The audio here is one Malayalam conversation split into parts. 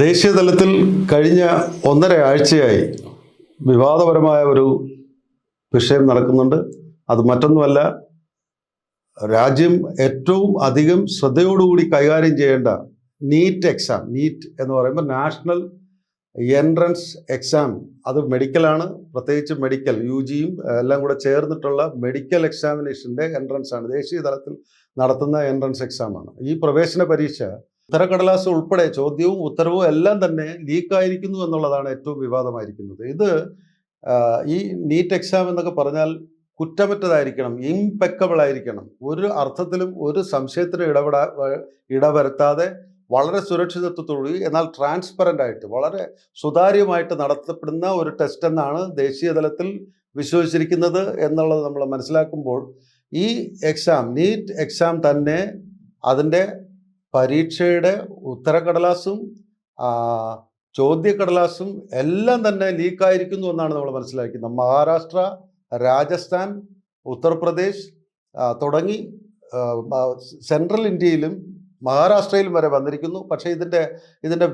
ദേശീയ തലത്തിൽ കഴിഞ്ഞ 1.5 ആഴ്ചയായി വിവാദപരമായ ഒരു വിഷയം നടക്കുന്നുണ്ട്. അത് മറ്റൊന്നുമല്ല, രാജ്യം ഏറ്റവും അധികം ശ്രദ്ധയോടുകൂടി കൈകാര്യം ചെയ്യേണ്ട നീറ്റ് എക്സാം. നീറ്റ് എന്ന് പറയുമ്പോൾ നാഷണൽ എൻട്രൻസ് എക്സാം. അത് മെഡിക്കലാണ്, പ്രത്യേകിച്ച് മെഡിക്കൽ UGയും എല്ലാം കൂടെ ചേർന്നിട്ടുള്ള മെഡിക്കൽ എക്സാമിനേഷൻ്റെ എൻട്രൻസ് ആണ്. ദേശീയ തലത്തിൽ നടത്തുന്ന എൻട്രൻസ് എക്സാമാണ്. ഈ പ്രവേശന പരീക്ഷ ഉത്തരക്കടലാസ് ഉൾപ്പെടെ ചോദ്യവും ഉത്തരവും എല്ലാം തന്നെ ലീക്കായിരിക്കുന്നു എന്നുള്ളതാണ് ഏറ്റവും വിവാദമായിരിക്കുന്നത്. ഇത് ഈ നീറ്റ് എക്സാം എന്നൊക്കെ പറഞ്ഞാൽ കുറ്റമറ്റതായിരിക്കണം, ഇംപെക്കബിൾ ആയിരിക്കണം, ഒരു അർത്ഥത്തിലും ഒരു സംശയത്തിനും ഇടവരുത്താതെ വളരെ സുരക്ഷിതത്വത്തോടുകൂടി എന്നാൽ ട്രാൻസ്പെറൻ്റ് ആയിട്ട് വളരെ സുതാര്യമായിട്ട് നടത്തപ്പെടുന്ന ഒരു ടെസ്റ്റ് എന്നാണ് ദേശീയ തലത്തിൽ വിശ്വസിച്ചിരിക്കുന്നത് എന്നുള്ളത് നമ്മൾ മനസ്സിലാക്കുമ്പോൾ, ഈ എക്സാം നീറ്റ് എക്സാം തന്നെ അതിൻ്റെ പരീക്ഷയുടെ ഉത്തരക്കടലാസും ചോദ്യക്കടലാസും എല്ലാം തന്നെ ലീക്കായിരിക്കുന്നു എന്നാണ് നമ്മൾ മനസ്സിലാക്കുന്നത്. മഹാരാഷ്ട്ര, രാജസ്ഥാൻ, ഉത്തർപ്രദേശ് തുടങ്ങി സെൻട്രൽ ഇന്ത്യയിലും മഹാരാഷ്ട്രയിലും വരെ വന്നിരിക്കുന്നു. പക്ഷേ ഇതിൻ്റെ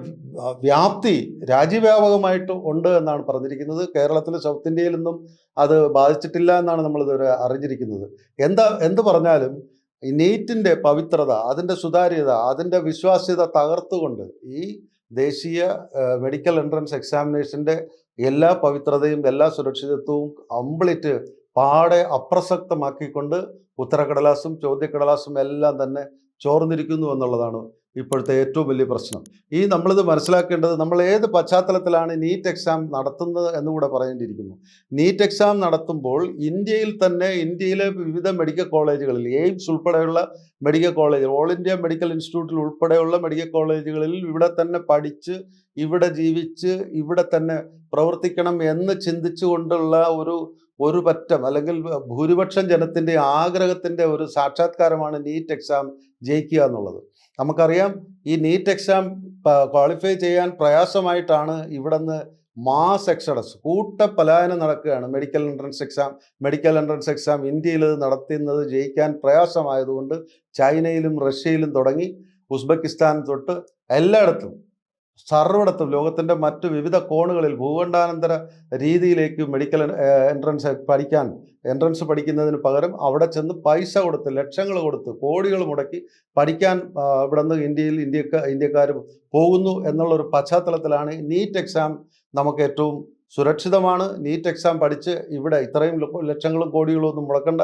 വ്യാപ്തി രാജ്യവ്യാപകമായിട്ട് ഉണ്ട് എന്നാണ് പറഞ്ഞിരിക്കുന്നത്. കേരളത്തിൽ, സൗത്ത് ഇന്ത്യയിലൊന്നും അത് ബാധിച്ചിട്ടില്ല എന്നാണ് നമ്മളിതുവരെ അറിഞ്ഞിരിക്കുന്നത്. എന്ത് പറഞ്ഞാലും ഈ നീറ്റിൻ്റെ പവിത്രത, അതിൻ്റെ സുതാര്യത, അതിൻ്റെ വിശ്വാസ്യത തകർത്തുകൊണ്ട് ഈ ദേശീയ മെഡിക്കൽ എൻട്രൻസ് എക്സാമിനേഷൻ്റെ എല്ലാ പവിത്രതയും എല്ലാ സുരക്ഷിതത്വവും കംപ്ലീറ്റ് പാടെ അപ്രസക്തമാക്കിക്കൊണ്ട് ഉത്തരക്കടലാസും ചോദ്യക്കടലാസും എല്ലാം തന്നെ ചോർന്നിരിക്കുന്നു എന്നുള്ളതാണ് ഇപ്പോഴത്തെ ഏറ്റവും വലിയ പ്രശ്നം. നമ്മളിത് മനസ്സിലാക്കേണ്ടത്, നമ്മൾ ഏത് പശ്ചാത്തലത്തിലാണ് നീറ്റ് എക്സാം നടത്തുന്നത് എന്നുകൂടെ പറയേണ്ടിയിരിക്കുന്നു. നീറ്റ് എക്സാം നടത്തുമ്പോൾ ഇന്ത്യയിലെ വിവിധ മെഡിക്കൽ കോളേജുകളിൽ, എയിംസ് ഉൾപ്പെടെയുള്ള medical college, all India medical ഇൻസ്റ്റിറ്റ്യൂട്ടിൽ ഉൾപ്പെടെയുള്ള മെഡിക്കൽ കോളേജുകളിൽ ഇവിടെ തന്നെ പഠിച്ച്, ഇവിടെ ജീവിച്ച്, ഇവിടെ തന്നെ പ്രവർത്തിക്കണം എന്ന് ചിന്തിച്ചുകൊണ്ടുള്ള ഒരു പറ്റം അല്ലെങ്കിൽ ഭൂരിപക്ഷം ജനത്തിൻ്റെ ആഗ്രഹത്തിൻ്റെ ഒരു സാക്ഷാത്കാരമാണ് നീറ്റ് എക്സാം ജയിക്കുക എന്നുള്ളത്. നമുക്കറിയാം, ഈ നീറ്റ് എക്സാം ക്വാളിഫൈ ചെയ്യാൻ പ്രയാസമായിട്ടാണ് ഇവിടുന്ന് മാസ് എക്സഡസ്, കൂട്ടപലായനം നടക്കുകയാണ്. മെഡിക്കൽ എൻട്രൻസ് എക്സാം ഇന്ത്യയിൽ നടത്തുന്നത് ജയിക്കാൻ പ്രയാസമായതുകൊണ്ട് ചൈനയിലും റഷ്യയിലും തുടങ്ങി ഉസ്ബെക്കിസ്ഥാൻ തൊട്ട് എല്ലായിടത്തും, സർവ്വയിടത്തും, ലോകത്തിൻ്റെ മറ്റ് വിവിധ കോണുകളിൽ ഭൂഖണ്ഡാനന്തര രീതിയിലേക്ക് മെഡിക്കൽ എൻട്രൻസ് പഠിക്കുന്നതിന് പകരം അവിടെ ചെന്ന് പൈസ കൊടുത്ത്, ലക്ഷങ്ങൾ കൊടുത്ത്, കോടികൾ മുടക്കി പഠിക്കാൻ ഇവിടെ നിന്ന് ഇന്ത്യക്കാർ പോകുന്നു എന്നുള്ളൊരു പശ്ചാത്തലത്തിലാണ് നീറ്റ് എക്സാം നമുക്ക് ഏറ്റവും സുരക്ഷിതമാണ്. നീറ്റ് എക്സാം പഠിച്ച് ഇവിടെ ഇത്രയും ലക്ഷങ്ങളും കോടികളും ഒന്നും മുടക്കേണ്ട,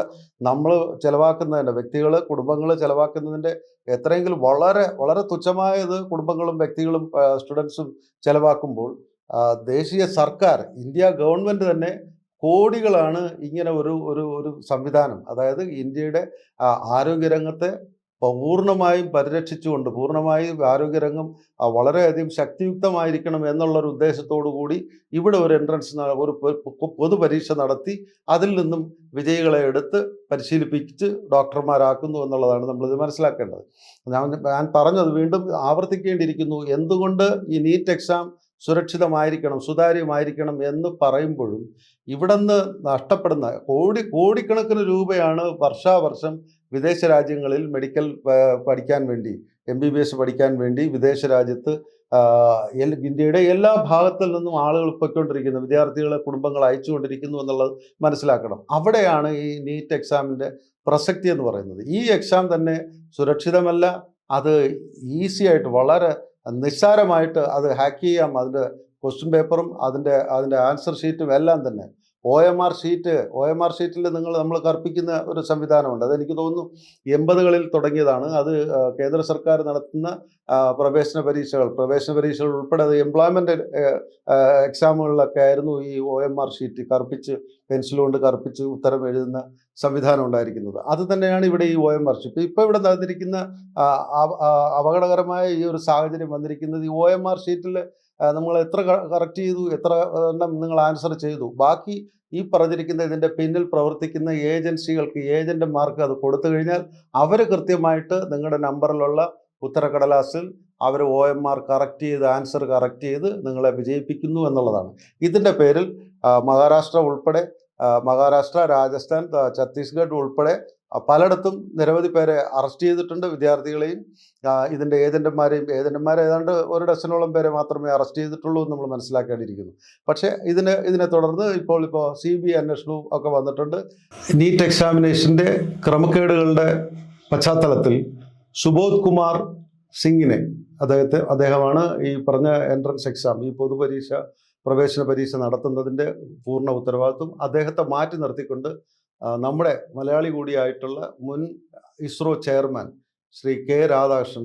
നമ്മൾ ചിലവാക്കുന്നതിൻ്റെ, കുടുംബങ്ങൾ ചിലവാക്കുന്നതിൻ്റെ എത്രയെങ്കിലും വളരെ വളരെ തുച്ഛമായത് കുടുംബങ്ങളും വ്യക്തികളും സ്റ്റുഡൻസും ചിലവാക്കുമ്പോൾ ദേശീയ സർക്കാർ, ഇന്ത്യ ഗവൺമെൻറ് തന്നെ കോടികളാണ് ഇങ്ങനെ ഒരു സംവിധാനം, അതായത് ഇന്ത്യയുടെ ആരോഗ്യരംഗത്തെ പൂർണ്ണമായും പരിരക്ഷിച്ചുകൊണ്ട്, പൂർണ്ണമായും ആരോഗ്യരംഗം വളരെയധികം ശക്തിയുക്തമായിരിക്കണം എന്നുള്ളൊരു ഉദ്ദേശത്തോടു കൂടി ഇവിടെ ഒരു ഒരു പൊതുപരീക്ഷ നടത്തി അതിൽ നിന്നും വിജയികളെ എടുത്ത് പരിശീലിപ്പിച്ച് ഡോക്ടർമാരാക്കുന്നു എന്നുള്ളതാണ് നമ്മളിത് മനസ്സിലാക്കേണ്ടത്. ഞാൻ പറഞ്ഞത് വീണ്ടും ആവർത്തിക്കേണ്ടിയിരിക്കുന്നു. എന്തുകൊണ്ട് ഈ നീറ്റ് എക്സാം സുരക്ഷിതമായിരിക്കണം, സുതാര്യമായിരിക്കണം എന്ന് പറയുമ്പോഴും ഇവിടുന്ന് നഷ്ടപ്പെടുന്ന കോടിക്കണക്കിന് രൂപയാണ് വർഷാവർഷം വിദേശ രാജ്യങ്ങളിൽ മെഡിക്കൽ പഠിക്കാൻ വേണ്ടി, MBBS പഠിക്കാൻ വേണ്ടി വിദേശ രാജ്യത്ത് ഇന്ത്യയുടെ എല്ലാ ഭാഗത്തിൽ നിന്നും ആളുകൾ പൊയ്ക്കൊണ്ടിരിക്കുന്നു, വിദ്യാർത്ഥികളെ കുടുംബങ്ങൾ അയച്ചുകൊണ്ടിരിക്കുന്നു എന്നുള്ളത് മനസ്സിലാക്കണം. അവിടെയാണ് ഈ നീറ്റ് എക്സാമിൻ്റെ പ്രസക്തി എന്ന് പറയുന്നത്. ഈ എക്സാം തന്നെ സുരക്ഷിതമല്ല, അത് ഈസി ആയിട്ട്, വളരെ നിസ്സാരമായിട്ട് അത് ഹാക്ക് ചെയ്യാം. അതിൻ്റെ ക്വസ്റ്റ്യൻ പേപ്പറും അതിൻ്റെ ആൻസർ ഷീറ്റും എല്ലാം തന്നെ OMR ഷീറ്റിൽ നമ്മൾ കർപ്പിക്കുന്ന ഒരു സംവിധാനമുണ്ട്. അതെനിക്ക് തോന്നുന്നു 80കളിൽ തുടങ്ങിയതാണ്. അത് കേന്ദ്ര സർക്കാർ നടത്തുന്ന പ്രവേശന പരീക്ഷകൾ ഉൾപ്പെടെ അത് എംപ്ലോയ്മെൻ്റ് എക്സാമുകളിലൊക്കെ ആയിരുന്നു ഈ OMR ഷീറ്റ് കറുപ്പിച്ച്, പെൻസിൽ കൊണ്ട് കറുപ്പിച്ച് ഉത്തരം എഴുതുന്ന സംവിധാനം ഉണ്ടായിരിക്കുന്നത്. അത് തന്നെയാണ് ഇവിടെ ഈ OMR ഷീറ്റ്. ഇപ്പോൾ ഇവിടെ നടന്നിരിക്കുന്ന അപകടകരമായ ഈ ഒരു സാഹചര്യം വന്നിരിക്കുന്നത്, ഈ OMR ഷീറ്റിൽ നമ്മൾ എത്ര കറക്റ്റ് ചെയ്തു, എത്ര എണ്ണം നിങ്ങൾ ആൻസർ ചെയ്തു, ബാക്കി ഈ പറഞ്ഞിരിക്കുന്ന ഇതിൻ്റെ പിന്നിൽ പ്രവർത്തിക്കുന്ന ഏജന്റുമാർക്ക് അത് കൊടുത്തു കഴിഞ്ഞാൽ അവർ കൃത്യമായിട്ട് നിങ്ങളുടെ നമ്പറിലുള്ള ഉത്തരക്കടലാസിൽ അവർ OMR കറക്റ്റ് ചെയ്ത്, ആൻസർ കറക്റ്റ് ചെയ്ത് നിങ്ങളെ വിജയിപ്പിക്കുന്നു എന്നുള്ളതാണ്. ഇതിൻ്റെ പേരിൽ മഹാരാഷ്ട്ര, രാജസ്ഥാൻ, ഛത്തീസ്ഗഡ് ഉൾപ്പെടെ പലയിടത്തും നിരവധി പേരെ അറസ്റ്റ് ചെയ്തിട്ടുണ്ട്, വിദ്യാർത്ഥികളെയും ഇതിൻ്റെ ഏജന്റുമാരെ ഏതാണ്ട് ഒരു ഡസനോളം പേരെ മാത്രമേ അറസ്റ്റ് ചെയ്തിട്ടുള്ളൂ എന്ന് നമ്മൾ മനസ്സിലാക്കേണ്ടിയിരിക്കുന്നു. പക്ഷേ ഇതിനെ തുടർന്ന് ഇപ്പോൾ CBI അന്വേഷണവും ഒക്കെ വന്നിട്ടുണ്ട്. നീറ്റ് എക്സാമിനേഷൻ്റെ ക്രമക്കേടുകളുടെ പശ്ചാത്തലത്തിൽ സുബോധ് കുമാർ സിംഗിനെ, അദ്ദേഹമാണ് ഈ പറഞ്ഞ എൻട്രൻസ് എക്സാം, ഈ പ്രവേശന പരീക്ഷ നടത്തുന്നതിൻ്റെ പൂർണ്ണ ഉത്തരവാദിത്വം. അദ്ദേഹത്തെ മാറ്റി നിർത്തിക്കൊണ്ട് നമ്മുടെ മലയാളി കൂടിയായിട്ടുള്ള മുൻ ISRO chairman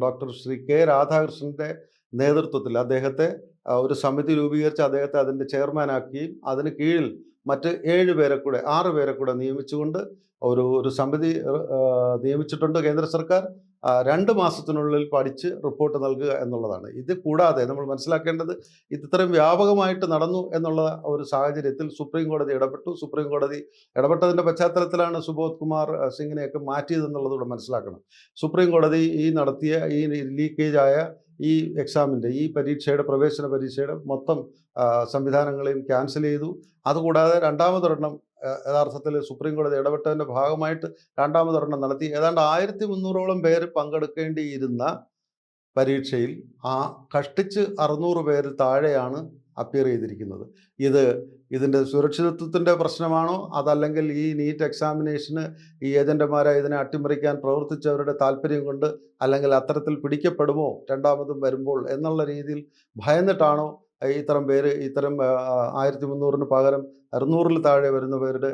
doctor Shri K രാധാകൃഷ്ണൻ്റെ നേതൃത്വത്തിൽ അദ്ദേഹത്തെ ഒരു സമിതി രൂപീകരിച്ച് അദ്ദേഹത്തെ അതിൻ്റെ ചെയർമാനാക്കുകയും അതിന് കീഴിൽ മറ്റ് 6 പേരെ കൂടെ നിയമിച്ചുകൊണ്ട് ഒരു സമിതി നിയമിച്ചിട്ടുണ്ട് കേന്ദ്ര സർക്കാർ. 2 മാസത്തിനുള്ളിൽ പഠിച്ച് റിപ്പോർട്ട് നൽകുക എന്നുള്ളതാണ്. ഇത് കൂടാതെ നമ്മൾ മനസ്സിലാക്കേണ്ടത്, ഇത്രയും വ്യാപകമായിട്ട് നടന്നു എന്നുള്ള ഒരു സാഹചര്യത്തിൽ സുപ്രീം കോടതി ഇടപെട്ടു. സുപ്രീം കോടതി ഇടപെട്ടതിൻ്റെ പശ്ചാത്തലത്തിലാണ് സുബോധ് കുമാർ സിംഗിനെയൊക്കെ മാറ്റിയതെന്നുള്ളതൂടെ മനസ്സിലാക്കണം. സുപ്രീം കോടതി നടത്തിയ ഈ ലീക്കേജായ ഈ എക്സാമിൻ്റെ, ഈ പ്രവേശന പരീക്ഷയുടെ മൊത്തം സംവിധാനങ്ങളെയും ക്യാൻസൽ ചെയ്തു. അതുകൂടാതെ രണ്ടാമതൊരെണ്ണം യഥാർത്ഥത്തിൽ സുപ്രീം കോടതി ഇടപെട്ടതിൻ്റെ ഭാഗമായിട്ട് രണ്ടാമതൊരെണ്ണം നടത്തി. ഏതാണ്ട് 1300ഓളം പേര് പങ്കെടുക്കേണ്ടിയിരുന്ന പരീക്ഷയിൽ കഷ്ടിച്ച് 600 പേരിൽ താഴെയാണ് അപ്പിയർ ചെയ്തിരിക്കുന്നത്. ഇതിൻ്റെ സുരക്ഷിതത്വത്തിൻ്റെ പ്രശ്നമാണോ, അതല്ലെങ്കിൽ ഈ നീറ്റ് എക്സാമിനേഷന് ഈ ഏജന്റുമാരെ ഇതിനെ അട്ടിമറിക്കാൻ പ്രവർത്തിച്ചവരുടെ താല്പര്യം കൊണ്ട്, അല്ലെങ്കിൽ അത്തരത്തിൽ പിടിക്കപ്പെടുമോ രണ്ടാമതും വരുമ്പോൾ എന്നുള്ള രീതിയിൽ ഭയന്നിട്ടാണോ ഇത്തരം 1300-ന് പകരം 600-ൽ താഴെ വരുന്ന പേരുടെ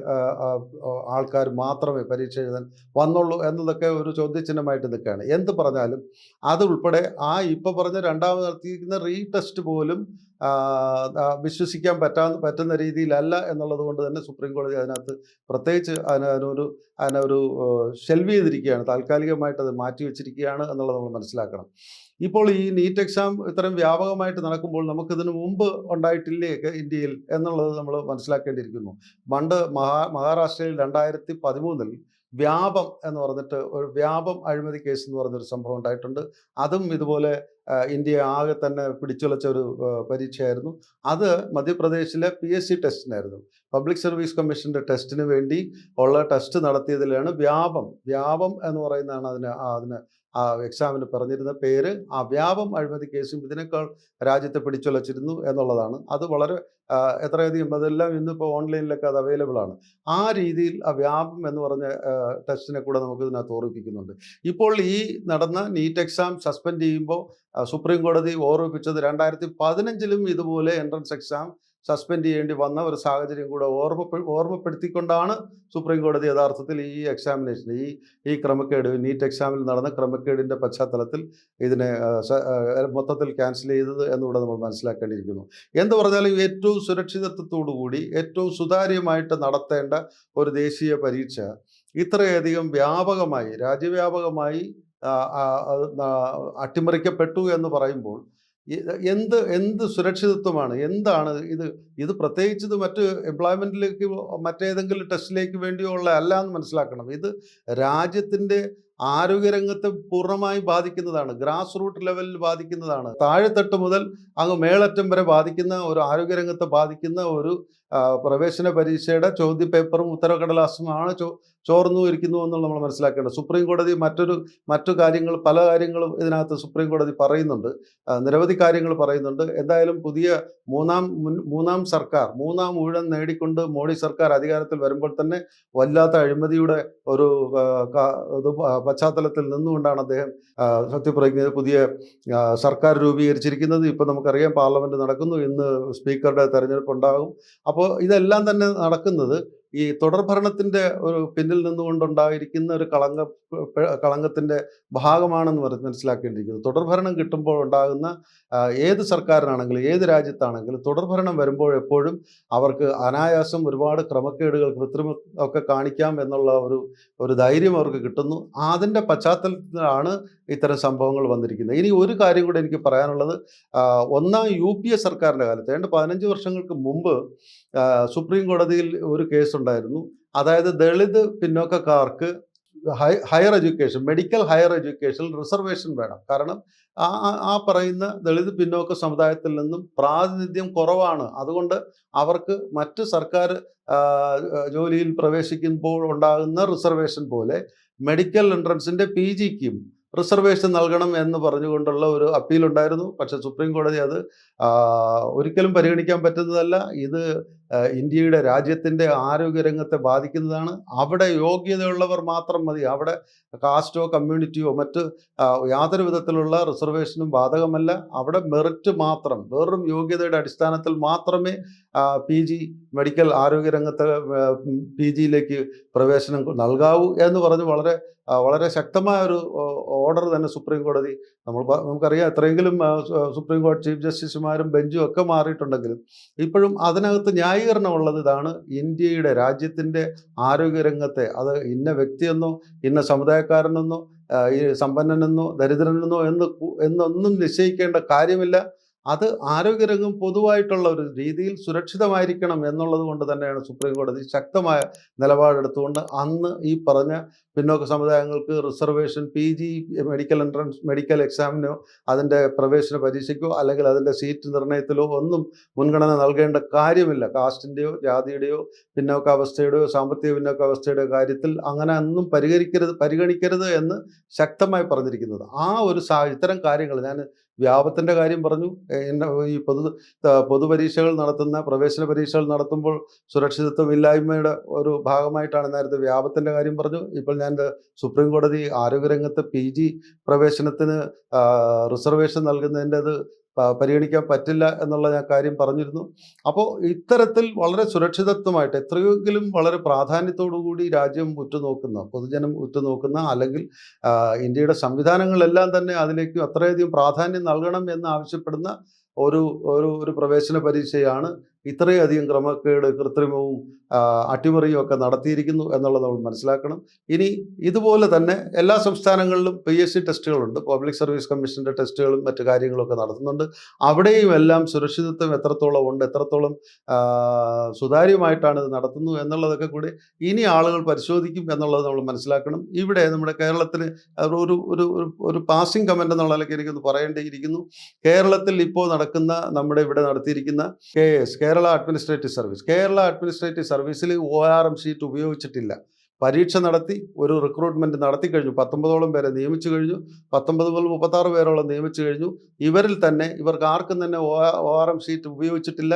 ആൾക്കാർ മാത്രമേ പരീക്ഷ എഴുതാൻ വന്നുള്ളൂ എന്നതൊക്കെ ഒരു ചോദ്യചിഹ്നമായിട്ട് നിൽക്കുകയാണ്. എന്ത് പറഞ്ഞാലും അത് ഉൾപ്പെടെ ഇപ്പോൾ പറഞ്ഞ രണ്ടാമത് നടത്തിയിരിക്കുന്ന റീടെസ്റ്റ് പോലും വിശ്വസിക്കാൻ പറ്റുന്ന രീതിയിലല്ല എന്നുള്ളത് കൊണ്ട് തന്നെ സുപ്രീം കോടതി അതിനകത്ത് പ്രത്യേകിച്ച് അതിനൊരു ഷെൽവ് ചെയ്തിരിക്കുകയാണ്, താൽക്കാലികമായിട്ട് അത് മാറ്റിവെച്ചിരിക്കുകയാണ് എന്നുള്ളത് നമ്മൾ മനസ്സിലാക്കണം. ഇപ്പോൾ ഈ നീറ്റ് എക്സാം ഇത്തരം വ്യാപകമായിട്ട് നടക്കുമ്പോൾ നമുക്കിതിനു മുമ്പ് ഉണ്ടായിട്ടില്ലേ ഇന്ത്യയിൽ എന്നുള്ളത് നമ്മൾ മനസ്സിലാക്കേണ്ടിയിരിക്കുന്നു. പണ്ട് മഹാരാഷ്ട്രയിൽ 2013-ൽ വ്യാപം എന്ന് പറഞ്ഞിട്ട് ഒരു വ്യാപം അഴിമതി കേസ് എന്ന് പറഞ്ഞൊരു സംഭവം ഉണ്ടായിട്ടുണ്ട്. അതും ഇതുപോലെ ഇന്ത്യയെ ആകെ തന്നെ പിടിച്ചുലച്ച ഒരു പരീക്ഷയായിരുന്നു. അത് മധ്യപ്രദേശിലെ PSC ടെസ്റ്റിനായിരുന്നു. പബ്ലിക് സർവീസ് കമ്മീഷൻ്റെ ടെസ്റ്റിന് വേണ്ടി ഉള്ള ടെസ്റ്റ് നടത്തിയതിലാണ് വ്യാപം എന്ന് പറയുന്നതാണ് അതിന് എക്സാമിന് പറഞ്ഞിരുന്ന പേര്. വ്യാപം അഴിമതി കേസും ഇതിനേക്കാൾ രാജ്യത്തെ പിടിച്ചുലച്ചിരുന്നു എന്നുള്ളതാണ്. അത് വളരെ എത്രയധികം, അതെല്ലാം ഇന്നിപ്പോൾ ഓൺലൈനിലൊക്കെ അത് അവൈലബിൾ ആണ്. ആ രീതിയിൽ വ്യാപം എന്ന് പറഞ്ഞ ടെസ്റ്റിനെ കൂടെ നമുക്ക് ഇതിനകത്ത് ഓർമ്മിപ്പിക്കുന്നുണ്ട്. ഇപ്പോൾ ഈ നടന്ന നീറ്റ് എക്സാം സസ്പെൻഡ് ചെയ്യുമ്പോൾ സുപ്രീം കോടതി ഓർമ്മിപ്പിച്ചത് 2015-ലും ഇതുപോലെ എൻട്രൻസ് എക്സാം സസ്പെൻഡ് ചെയ്യേണ്ടി വന്ന ഒരു സാഹചര്യം കൂടെ ഓർമ്മപ്പെടുത്തിക്കൊണ്ടാണ് സുപ്രീം കോടതി യഥാർത്ഥത്തിൽ ഈ എക്സാമിനേഷൻ, ഈ ക്രമക്കേട്, നീറ്റ് എക്സാമിൽ നടന്ന ക്രമക്കേടിൻ്റെ പശ്ചാത്തലത്തിൽ ഇതിനെ മൊത്തത്തിൽ ക്യാൻസൽ ചെയ്തത് എന്നുകൂടെ നമ്മൾ മനസ്സിലാക്കേണ്ടിയിരിക്കുന്നു. എന്ത് പറഞ്ഞാലും ഏറ്റവും സുരക്ഷിതത്വത്തോടുകൂടി ഏറ്റവും സുതാര്യമായിട്ട് നടത്തേണ്ട ഒരു ദേശീയ പരീക്ഷ ഇത്രയധികം രാജ്യവ്യാപകമായി അട്ടിമറിക്കപ്പെട്ടു എന്ന് പറയുമ്പോൾ എന്ത് സുരക്ഷിതത്വമാണ്, എന്താണ് ഇത് പ്രത്യേകിച്ച് ഇത് മറ്റ് എംപ്ലോയ്മെൻറ്റിലേക്ക് മറ്റേതെങ്കിലും ടെസ്റ്റിലേക്ക് വേണ്ടിയുള്ള അല്ല എന്ന് മനസ്സിലാക്കണം. ഇത് രാജ്യത്തിൻ്റെ ആരോഗ്യരംഗത്തെ പൂർണ്ണമായി ബാധിക്കുന്നതാണ്, ഗ്രാസ് റൂട്ട് ലെവലിൽ ബാധിക്കുന്നതാണ്. താഴെത്തട്ട് മുതൽ അങ്ങ് മേളറ്റം വരെ ബാധിക്കുന്ന ഒരു ആരോഗ്യരംഗത്തെ ബാധിക്കുന്ന ഒരു പ്രവേശന പരീക്ഷയുടെ ചോദ്യപേപ്പറും ഉത്തരക്കടലാസുമാണ് ചോർന്നു ഇരിക്കുന്നു എന്നുള്ള നമ്മൾ മനസ്സിലാക്കേണ്ടത്. സുപ്രീം കോടതി പല കാര്യങ്ങളും ഇതിനകത്ത് സുപ്രീം കോടതി പറയുന്നുണ്ട്, നിരവധി കാര്യങ്ങൾ പറയുന്നുണ്ട്. എന്തായാലും പുതിയ മൂന്നാം ഊഴം നേടിക്കൊണ്ട് മോഡി സർക്കാർ അധികാരത്തിൽ വരുമ്പോൾ തന്നെ വല്ലാത്ത അഴിമതിയുടെ ഒരു പശ്ചാത്തലത്തിൽ നിന്നുകൊണ്ടാണ് അദ്ദേഹം സത്യപ്രതിജ്ഞ പുതിയ സർക്കാർ രൂപീകരിച്ചിരിക്കുന്നത്. ഇപ്പോൾ നമുക്കറിയാം, പാർലമെൻറ്റ് നടക്കുന്നു, ഇന്ന് സ്പീക്കറുടെ തെരഞ്ഞെടുപ്പ് ഉണ്ടാകും. അപ്പോൾ ഇതെല്ലാം തന്നെ നടക്കുന്നത് ഈ തുടർഭരണത്തിൻ്റെ ഒരു പിന്നിൽ നിന്നുകൊണ്ടുണ്ടായിരിക്കുന്ന ഒരു കളങ്കത്തിൻ്റെ ഭാഗമാണെന്ന് മനസ്സിലാക്കേണ്ടിയിരിക്കുന്നു. തുടർഭരണം കിട്ടുമ്പോൾ ഉണ്ടാകുന്ന ഏത് സർക്കാരിനാണെങ്കിലും ഏത് രാജ്യത്താണെങ്കിലും തുടർഭരണം വരുമ്പോൾ എപ്പോഴും അവർക്ക് അനായാസം ഒരുപാട് ക്രമക്കേടുകൾ, കൃത്രിമം ഒക്കെ കാണിക്കാം എന്നുള്ള ഒരു ധൈര്യം അവർക്ക് കിട്ടുന്നു. അതിൻ്റെ പശ്ചാത്തലത്തിലാണ് ഇത്തരം സംഭവങ്ങൾ വന്നിരിക്കുന്നത്. ഇനി ഒരു കാര്യം കൂടെ എനിക്ക് പറയാനുള്ളത്, ഒന്നാം UPA സർക്കാരിൻ്റെ കാലത്ത് 15 വർഷങ്ങൾക്ക് മുമ്പ് സുപ്രീം കോടതിയിൽ ഒരു കേസുണ്ടായിരുന്നു. അതായത് ദളിത് പിന്നോക്കക്കാർക്ക് ഹയർ എഡ്യൂക്കേഷൻ, മെഡിക്കൽ ഹയർ എഡ്യൂക്കേഷനിൽ റിസർവേഷൻ വേണം. കാരണം ആ പറയുന്ന ദളിത് പിന്നോക്ക സമുദായത്തിൽ നിന്നും പ്രാതിനിധ്യം കുറവാണ്. അതുകൊണ്ട് അവർക്ക് മറ്റ് സർക്കാർ ജോലിയിൽ പ്രവേശിക്കുമ്പോൾ ഉണ്ടാകുന്ന റിസർവേഷൻ പോലെ മെഡിക്കൽ എൻട്രൻസിൻ്റെ PGക്കും റിസർവേഷൻ നൽകണം എന്ന് പറഞ്ഞുകൊണ്ടുള്ള ഒരു അപ്പീൽ ഉണ്ടായിരുന്നു. പക്ഷേ സുപ്രീം കോടതി അത് ഒരിക്കലും പരിഗണിക്കാൻ പറ്റുന്നതല്ല. ഇത് ഇന്ത്യയുടെ രാജ്യത്തിൻ്റെ ആരോഗ്യരംഗത്തെ ബാധിക്കുന്നതാണ്. അവിടെ യോഗ്യതയുള്ളവർ മാത്രം മതി. അവിടെ കാസ്റ്റോ കമ്മ്യൂണിറ്റിയോ മറ്റ് യാതൊരു വിധത്തിലുള്ള റിസർവേഷനും ബാധകമല്ല. അവിടെ മെറിറ്റ് മാത്രം, വെറും യോഗ്യതയുടെ അടിസ്ഥാനത്തിൽ മാത്രമേ PG മെഡിക്കൽ ആരോഗ്യരംഗത്ത് PGയിലേക്ക് പ്രവേശനം നൽകാവൂ എന്ന് പറഞ്ഞ് വളരെ ശക്തമായ ഒരു ഓർഡർ തന്നെ സുപ്രീം കോടതി, നമുക്കറിയാം എത്രയെങ്കിലും സുപ്രീം കോടതി ചീഫ് ജസ്റ്റിസുമാരും ബെഞ്ചും ഒക്കെ മാറിയിട്ടുണ്ടെങ്കിലും ഇപ്പോഴും അതിനകത്ത് ന്യായീകരണമുള്ളത് ഇതാണ്: ഇന്ത്യയുടെ രാജ്യത്തിൻ്റെ ആരോഗ്യരംഗത്തെ, അത് ഇന്ന വ്യക്തിയെന്നോ ഇന്ന സമുദായക്കാരനെന്നോ ഈ സമ്പന്നനെന്നോ ദരിദ്രനെന്നോ എന്നൊന്നും നിശ്ചയിക്കേണ്ട കാര്യമില്ല. അത് ആരോഗ്യരംഗം പൊതുവായിട്ടുള്ള ഒരു രീതിയിൽ സുരക്ഷിതമായിരിക്കണം എന്നുള്ളത് കൊണ്ട് തന്നെയാണ് സുപ്രീം കോടതി ശക്തമായ നിലപാടെടുത്തുകൊണ്ട് അന്ന് ഈ പറഞ്ഞ പിന്നോക്ക സമുദായങ്ങൾക്ക് reservation PG medical entrance medical എക്സാമിനോ അതിൻ്റെ പ്രവേശന പരീക്ഷയ്ക്കോ അല്ലെങ്കിൽ അതിൻ്റെ സീറ്റ് നിർണയത്തിലോ ഒന്നും മുൻഗണന നൽകേണ്ട കാര്യമില്ല. കാസ്റ്റിൻ്റെയോ ജാതിയുടെയോ പിന്നോക്കാവസ്ഥയുടെയോ സാമ്പത്തിക പിന്നോക്കാവസ്ഥയുടെയോ കാര്യത്തിൽ അങ്ങനെ ഒന്നും പരിഗണിക്കരുത് എന്ന് ശക്തമായി പറഞ്ഞിരിക്കുന്നത്. ആ ഒരു ഇത്തരം കാര്യങ്ങൾ, ഞാൻ വ്യാപത്തിൻ്റെ കാര്യം പറഞ്ഞു. ഈ പൊതുപരീക്ഷകൾ നടത്തുന്ന പ്രവേശന പരീക്ഷകൾ നടത്തുമ്പോൾ സുരക്ഷിതത്വമില്ലായ്മയുടെ ഒരു ഭാഗമായിട്ടാണ് നേരത്തെ വ്യാപത്തിൻ്റെ കാര്യം പറഞ്ഞു. ഇപ്പോൾ ഞാൻ സുപ്രീം കോടതി ആരോഗ്യരംഗത്ത് PG പ്രവേശനത്തിന് റിസർവേഷൻ നൽകുന്നതിൻ്റെത് പരിഗണിക്കാൻ പറ്റില്ല എന്നുള്ള ഞാൻ കാര്യം പറഞ്ഞിരുന്നു. അപ്പോൾ ഇത്തരത്തിൽ വളരെ സുരക്ഷിതത്വമായിട്ട് എത്രയെങ്കിലും വളരെ പ്രാധാന്യത്തോടുകൂടി രാജ്യം ഉറ്റുനോക്കുന്ന, പൊതുജനം ഉറ്റുനോക്കുന്ന, അല്ലെങ്കിൽ ഇന്ത്യയുടെ സംവിധാനങ്ങളെല്ലാം തന്നെ അതിലേക്ക് അത്രയധികം പ്രാധാന്യം നൽകണം എന്ന് ആവശ്യപ്പെടുന്ന ഒരു പ്രവേശന പരീക്ഷയാണ് ഇത്രയധികം ക്രമക്കേട്, കൃത്രിമവും അട്ടിമറിയും ഒക്കെ നടത്തിയിരിക്കുന്നു എന്നുള്ളത് നമ്മൾ മനസ്സിലാക്കണം. ഇനി ഇതുപോലെ തന്നെ എല്ലാ സംസ്ഥാനങ്ങളിലും PSC ടെസ്റ്റുകളുണ്ട്. പബ്ലിക് സർവീസ് കമ്മീഷൻ്റെ ടെസ്റ്റുകളും മറ്റു കാര്യങ്ങളൊക്കെ നടത്തുന്നുണ്ട്. അവിടെയും എല്ലാം സുരക്ഷിതത്വം എത്രത്തോളം ഉണ്ട്, എത്രത്തോളം സുതാര്യമായിട്ടാണ് ഇത് നടത്തുന്നു എന്നുള്ളതൊക്കെ കൂടി ഇനി ആളുകൾ പരിശോധിക്കും എന്നുള്ളത് നമ്മൾ മനസ്സിലാക്കണം. ഇവിടെ നമ്മുടെ കേരളത്തിന് ഒരു പാസിംഗ് കമൻ്റ് എന്നുള്ള നിലയ്ക്ക് എനിക്കൊന്ന് പറയേണ്ടിയിരിക്കുന്നു. കേരളത്തിൽ ഇപ്പോൾ നമ്മുടെ ഇവിടെ നടത്തിയിരിക്കുന്ന KS, കേരള അഡ്മിനിസ്ട്രേറ്റീവ് സർവീസിൽ ORM ഷീറ്റ് ഉപയോഗിച്ചിട്ടില്ല. പരീക്ഷ നടത്തി ഒരു റിക്രൂട്ട്മെൻറ്റ് നടത്തി കഴിഞ്ഞു. 19ഓളം പേരെ നിയമിച്ചു കഴിഞ്ഞു. 19 മുതൽ 36 പേരോളം നിയമിച്ചു കഴിഞ്ഞു. ഇവരിൽ തന്നെ ഇവർക്ക് ആർക്കും തന്നെ ORM ഷീറ്റ് ഉപയോഗിച്ചിട്ടില്ല.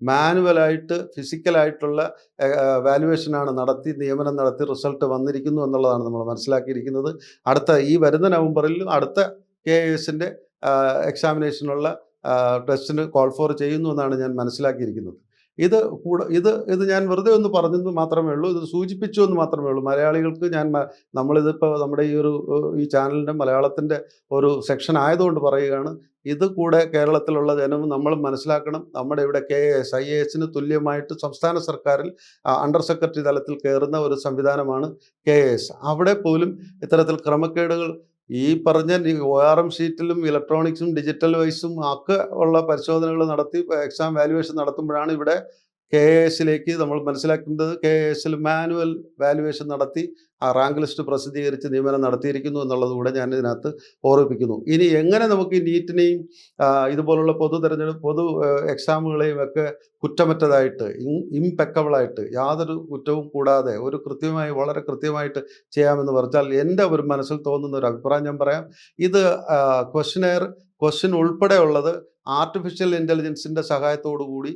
മാനുവലായിട്ട് ഫിസിക്കലായിട്ടുള്ള വാല്യുവേഷനാണ് നിയമനം നടത്തി റിസൾട്ട് വന്നിരിക്കുന്നു എന്നുള്ളതാണ് നമ്മൾ മനസ്സിലാക്കിയിരിക്കുന്നത്. ഈ വരുന്ന നവംബറിൽ അടുത്ത KSൻ്റെ എക്സാമിനേഷനുള്ള ടെസ്റ്റിന് കോൾ ഫോർ ചെയ്യുന്നു എന്നാണ് ഞാൻ മനസ്സിലാക്കിയിരിക്കുന്നത്. ഇത് ഞാൻ വെറുതെ ഒന്ന് പറഞ്ഞെന്ന് മാത്രമേ ഉള്ളൂ, ഇത് സൂചിപ്പിച്ചു എന്ന് മാത്രമേ ഉള്ളൂ. മലയാളികൾക്ക് നമ്മളിതിപ്പോൾ നമ്മുടെ ഈ ചാനലിൻ്റെ മലയാളത്തിൻ്റെ ഒരു സെക്ഷൻ ആയതുകൊണ്ട് പറയുകയാണ്. ഇത് കൂടെ കേരളത്തിലുള്ള ജനവും നമ്മൾ മനസ്സിലാക്കണം. നമ്മുടെ ഇവിടെ KS, IASന് തുല്യമായിട്ട് സംസ്ഥാന സർക്കാരിൽ അണ്ടർ സെക്രട്ടറി തലത്തിൽ കയറുന്ന ഒരു സംവിധാനമാണ് KS. അവിടെ പോലും ഇത്തരത്തിൽ ക്രമക്കേടുകൾ ഈ പറഞ്ഞ ORM ഷീറ്റിലും ഇലക്ട്രോണിക്സും ഡിജിറ്റൽ വൈസും ഒക്കെ ഉള്ള പരിശോധനകൾ നടത്തി എക്സാം വാല്യുവേഷൻ നടത്തുമ്പോഴാണ് ഇവിടെ KSലേക്ക് നമ്മൾ മനസ്സിലാക്കുന്നത് KSൽ മാനുവൽ വാല്യുവേഷൻ നടത്തി ആ റാങ്ക് ലിസ്റ്റ് പ്രസിദ്ധീകരിച്ച് നിയമനം നടത്തിയിരിക്കുന്നു എന്നുള്ളത് കൂടെ ഞാൻ ഇതിനകത്ത് ഓർമ്മിപ്പിക്കുന്നു. ഇനി എങ്ങനെ നമുക്ക് ഈ നീറ്റിനെയും ഇതുപോലുള്ള പൊതു എക്സാമുകളെയും ഒക്കെ കുറ്റമറ്റതായിട്ട്, ഇംപെക്കബിളായിട്ട്, യാതൊരു കുറ്റവും കൂടാതെ വളരെ കൃത്യമായിട്ട് ചെയ്യാമെന്ന് പറഞ്ഞാൽ എൻ്റെ ഒരു മനസ്സിൽ തോന്നുന്ന ഒരു അഭിപ്രായം ഞാൻ പറയാം. ഇത് ക്വസ്റ്റ്യൻ ഉൾപ്പെടെയുള്ളത് ആർട്ടിഫിഷ്യൽ ഇൻ്റലിജൻസിൻ്റെ സഹായത്തോടു കൂടി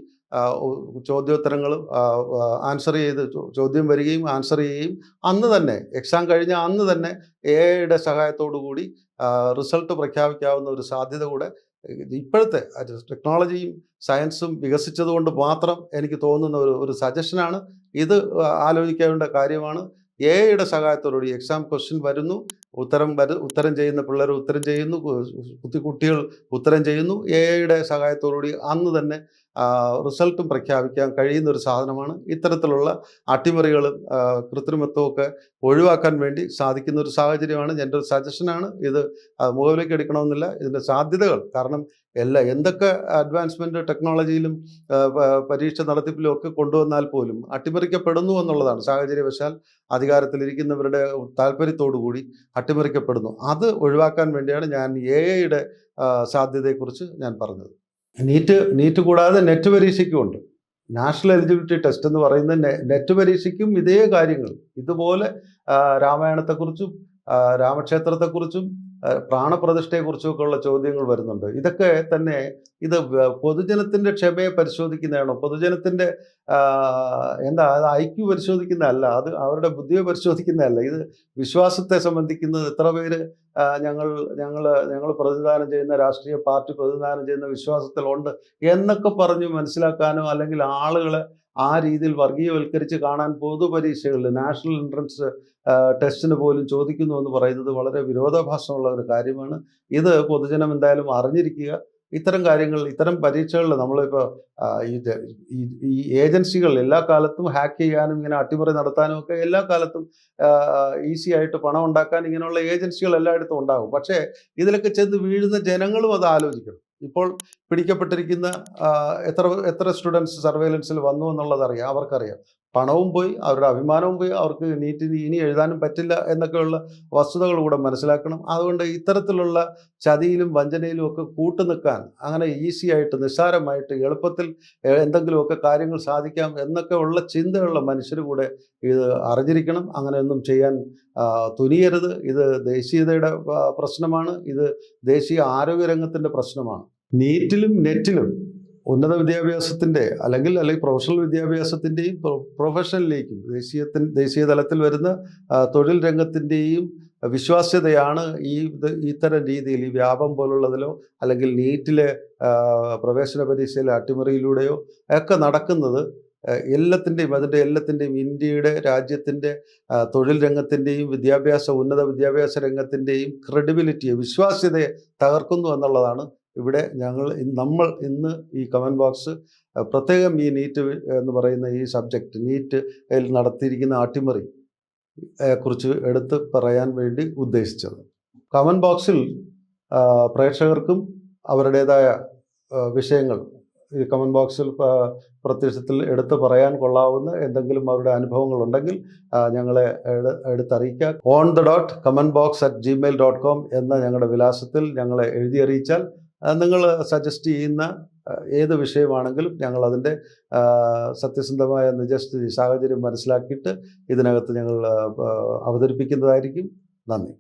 ചോദ്യോത്തരങ്ങൾ ആൻസർ ചെയ്ത്, ചോദ്യം വരികയും ആൻസർ ചെയ്യുകയും അന്ന് തന്നെ എക്സാം കഴിഞ്ഞ അന്ന് തന്നെ AI സഹായത്തോടു കൂടി റിസൾട്ട് പ്രഖ്യാപിക്കാവുന്ന ഒരു സാധ്യത കൂടെ ഇപ്പോഴത്തെ ടെക്നോളജിയും സയൻസും വികസിച്ചതുകൊണ്ട് മാത്രം എനിക്ക് തോന്നുന്ന ഒരു സജഷനാണ്. ഇത് ആലോചിക്കേണ്ട കാര്യമാണ്. AI സഹായത്തോടുകൂടി എക്സാം ക്വസ്റ്റ്യൻ വരുന്നു, ഉത്തരം ചെയ്യുന്ന പിള്ളേർ ഉത്തരം ചെയ്യുന്നു, കുട്ടികൾ ഉത്തരം ചെയ്യുന്നു. AI സഹായത്തോടുകൂടി അന്ന് തന്നെ റിസൾട്ടും പ്രഖ്യാപിക്കാൻ കഴിയുന്ന ഒരു സാധനമാണ്. ഇത്തരത്തിലുള്ള അട്ടിമറികളും കൃത്രിമത്വവും ഒക്കെ ഒഴിവാക്കാൻ വേണ്ടി സാധിക്കുന്ന ഒരു സാഹചര്യമാണ്. എൻ്റെ ഒരു സജഷനാണ് ഇത്. മുഖവിലേക്ക് എടുക്കണമെന്നില്ല. ഇതിൻ്റെ സാധ്യതകൾ കാരണം എന്തൊക്കെ അഡ്വാൻസ്മെൻറ്റ് ടെക്നോളജിയിലും പരീക്ഷ നടത്തിപ്പിലും ഒക്കെ കൊണ്ടുവന്നാൽ പോലും അട്ടിമറിക്കപ്പെടുന്നു എന്നുള്ളതാണ്. സാഹചര്യവശാൽ അധികാരത്തിലിരിക്കുന്നവരുടെ താല്പര്യത്തോടു കൂടി അട്ടിമറിക്കപ്പെടുന്നു. അത് ഒഴിവാക്കാൻ വേണ്ടിയാണ് ഞാൻ AI-യുടെ സാധ്യതയെക്കുറിച്ച് ഞാൻ പറഞ്ഞത്. നീറ്റ് കൂടാതെ നെറ്റ് പരീക്ഷയ്ക്കുമുണ്ട്. നാഷണൽ എലിജിബിലിറ്റി ടെസ്റ്റ് എന്ന് പറയുന്ന നെറ്റ് പരീക്ഷയ്ക്കും ഇതേ കാര്യങ്ങൾ ഇതുപോലെ രാമായണത്തെക്കുറിച്ചും രാമക്ഷേത്രത്തെക്കുറിച്ചും പ്രാണപ്രതിഷ്ഠയെക്കുറിച്ചുമൊക്കെ ഉള്ള ചോദ്യങ്ങൾ വരുന്നുണ്ട്. ഇതൊക്കെ തന്നെ ഇത് പൊതുജനത്തിൻ്റെ ക്ഷമയെ പരിശോധിക്കുന്നതാണോ, പൊതുജനത്തിൻ്റെ എന്താ അത് IQ പരിശോധിക്കുന്നതല്ല, അത് അവരുടെ ബുദ്ധിയെ പരിശോധിക്കുന്നതല്ല. ഇത് വിശ്വാസത്തെ സംബന്ധിക്കുന്നത്. എത്ര പേര് ഞങ്ങൾ പ്രതിനിധാനം ചെയ്യുന്ന രാഷ്ട്രീയ പാർട്ടി പ്രതിനിധാനം ചെയ്യുന്ന വിശ്വാസത്തിലുണ്ട് എന്നൊക്കെ പറഞ്ഞ് മനസ്സിലാക്കാനോ അല്ലെങ്കിൽ ആളുകളെ ആ രീതിയിൽ വർഗീയവൽക്കരിച്ച് കാണാൻ പൊതുപരീക്ഷകളിൽ നാഷണൽ എൻട്രൻസ് ടെസ്റ്റിന് പോലും ചോദിക്കുന്നു എന്ന് പറയുന്നത് വളരെ വിരോധാഭാസമുള്ള ഒരു കാര്യമാണ്. ഇത് പൊതുജനം എന്തായാലും അറിഞ്ഞിരിക്കുക. ഇത്തരം കാര്യങ്ങൾ, ഇത്തരം പരീക്ഷകളിൽ നമ്മളിപ്പോൾ ഈ ഏജൻസികൾ എല്ലാ കാലത്തും ഹാക്ക് ചെയ്യാനും ഇങ്ങനെ അട്ടിമറി നടത്താനും ഒക്കെ എല്ലാ കാലത്തും ഈസി ആയിട്ട് പണം ഉണ്ടാക്കാൻ ഇങ്ങനെയുള്ള ഏജൻസികൾ എല്ലായിടത്തും ഉണ്ടാകും. പക്ഷേ ഇതിലൊക്കെ ചെന്ന് വീഴുന്ന ജനങ്ങളും അത് ആലോചിക്കണം. ഇപ്പോൾ പിടിക്കപ്പെട്ടിരിക്കുന്ന എത്ര സ്റ്റുഡൻസ് സർവൈലൻസിൽ വന്നു എന്നുള്ളത് അവർക്കറിയാം. പണവും പോയി, അവരുടെ അഭിമാനവും പോയി, അവർക്ക് നീറ്റിന് ഇനി എഴുതാനും പറ്റില്ല എന്നൊക്കെയുള്ള വസ്തുതകൾ കൂടെ മനസ്സിലാക്കണം. അതുകൊണ്ട് ഇത്തരത്തിലുള്ള ചതിയിലും വഞ്ചനയിലും ഒക്കെ കൂട്ടുനിൽക്കാൻ, അങ്ങനെ ഈസി ആയിട്ട് നിസ്സാരമായിട്ട് എളുപ്പത്തിൽ എന്തെങ്കിലുമൊക്കെ കാര്യങ്ങൾ സാധിക്കാം എന്നൊക്കെ ഉള്ള ചിന്തയുള്ള മനുഷ്യർ കൂടെ ഇത് അറിഞ്ഞിരിക്കണം. അങ്ങനെയൊന്നും ചെയ്യാൻ തുനിയരുത്. ഇത് ദേശീയതയുടെ പ്രശ്നമാണ്. ഇത് ദേശീയ ആരോഗ്യരംഗത്തിൻ്റെ പ്രശ്നമാണ്. നീറ്റിലും നെറ്റിലും ഉന്നത വിദ്യാഭ്യാസത്തിൻ്റെ അല്ലെങ്കിൽ പ്രൊഫഷണൽ വിദ്യാഭ്യാസത്തിൻ്റെയും പ്രൊഫഷണലിലേക്കും ദേശീയ തലത്തിൽ വരുന്ന തൊഴിൽ രംഗത്തിൻ്റെയും വിശ്വാസ്യതയാണ് ഇത്തരം രീതിയിൽ ഈ വ്യാപം പോലുള്ളതിലോ അല്ലെങ്കിൽ നീറ്റിലെ പ്രവേശന പരീക്ഷയിലെ അട്ടിമറിയിലൂടെയോ ഒക്കെ നടക്കുന്നത്. എല്ലാത്തിൻ്റെയും ഇന്ത്യയുടെ രാജ്യത്തിൻ്റെ തൊഴിൽ രംഗത്തിൻ്റെയും ഉന്നത വിദ്യാഭ്യാസ രംഗത്തിൻ്റെയും ക്രെഡിബിലിറ്റിയെ, വിശ്വാസ്യതയെ തകർക്കുന്നു എന്നുള്ളതാണ്. ഇവിടെ നമ്മൾ ഇന്ന് ഈ കമൻറ്റ് ബോക്സ് പ്രത്യേകം ഈ നീറ്റ് എന്ന് പറയുന്ന ഈ സബ്ജക്റ്റ്, നീറ്റിൽ നടത്തിയിരിക്കുന്ന അട്ടിമറി കുറിച്ച് എടുത്ത് പറയാൻ വേണ്ടി ഉദ്ദേശിച്ചത്. കമൻറ്റ് ബോക്സിൽ പ്രേക്ഷകർക്കും അവരുടേതായ വിഷയങ്ങൾ ഈ കമൻറ്റ് ബോക്സിൽ പ്രത്യക്ഷത്തിൽ എടുത്ത് പറയാൻ കൊള്ളാവുന്ന എന്തെങ്കിലും അവരുടെ അനുഭവങ്ങളുണ്ടെങ്കിൽ ഞങ്ങളെ എടുത്തറിയിക്കുക. on_the.commentbox@gmail.com എന്ന ഞങ്ങളുടെ വിലാസത്തിൽ ഞങ്ങളെ എഴുതി അറിയിച്ചാൽ നിങ്ങൾ സജസ്റ്റ് ചെയ്യുന്ന ഏത് വിഷയമാണെങ്കിലും ഞങ്ങൾ അതിൻ്റെ സത്യസന്ധമായ നിജസ്ഥിതി സാഹചര്യം മനസ്സിലാക്കിയിട്ട് ഇതിനകത്ത് ഞങ്ങൾ അവതരിപ്പിക്കുന്നതായിരിക്കും. നന്ദി.